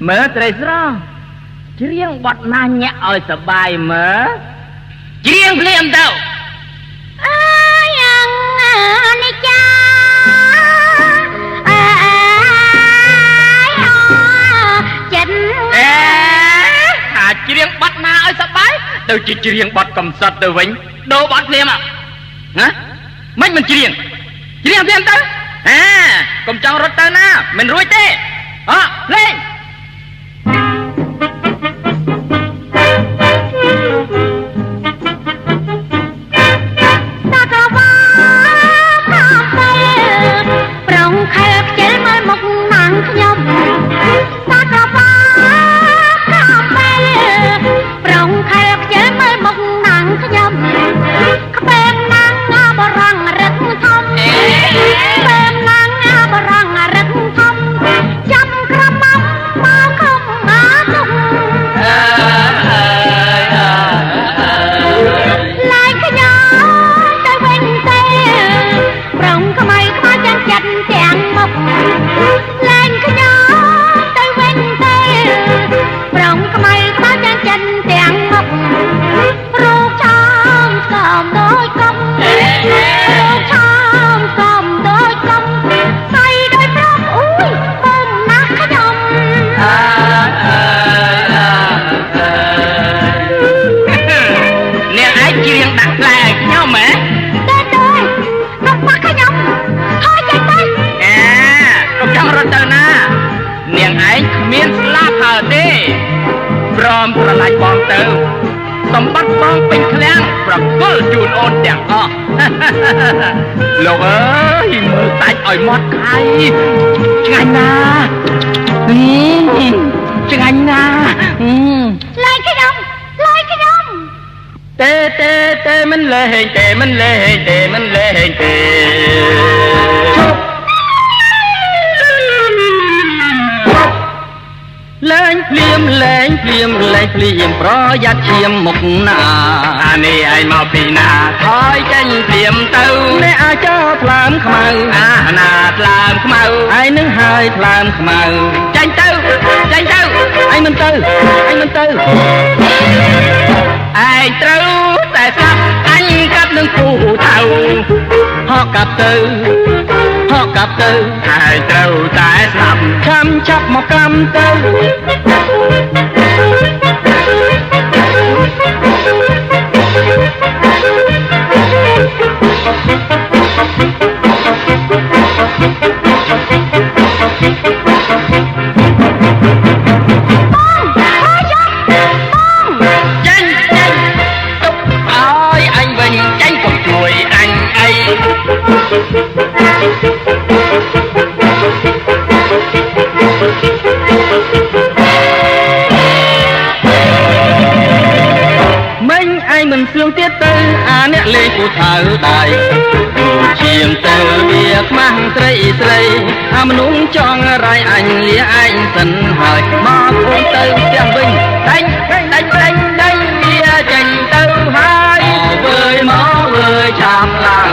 មើលត្រីស្រស់ច្រៀងបទណាញាក់ឲ្យសបាយមើលច្រៀងភ្លាមទៅអើយយ៉ាងនេះចាចិត្តអាចច្រៀងបទណាឲ្យសបាយទៅជាច្រៀងបទកំសត់ទៅវិញដូរបទភ្លាមណាមិនច្រៀងភ្លាមទៅកុំចង់រត់ទៅណាមិនរួចទេលេងប្រឡាយបងទៅសម្បត្តិបងពេញឃ្លាំងប្រគល់ជូនអូនទាំងអស់លោកអើយមើលសាច់ឲ្យមាត់ខាយឆ្ងាញ់ណាស់ឆ្ងាញ់ណាស់លេងខ្ញុំទេមិនលេងទេលេងភ្លាមប្រយ័ត្នឈាមមុខណាអានេះឯងមកពីណាថយចេញភ្លាមទៅអ្នកអាចើថ្លើមខ្មៅណាថ្លើមខ្មៅឯងនឹងហើយថ្លើមខ្មៅចេញទៅឯងមិនទៅឯងត្រូវតែស្លាប់អញកាប់នឹងពូថៅហកកាប់ទៅឯងត្រូវតែស្លាប់ចាប់មកកម្មទៅមិនស្លៀងទៀតទៅអាអ្នកលេងពូថៅដៃឈាមទៅវាខ្មាស់ស្រីអាមនុស្សចង់រៃអញលាឯងសិនហើយមកអូនទៅផ្ទះវិញដាច់វាចេញទៅហើយវើយមកវើយចាប់ឡើង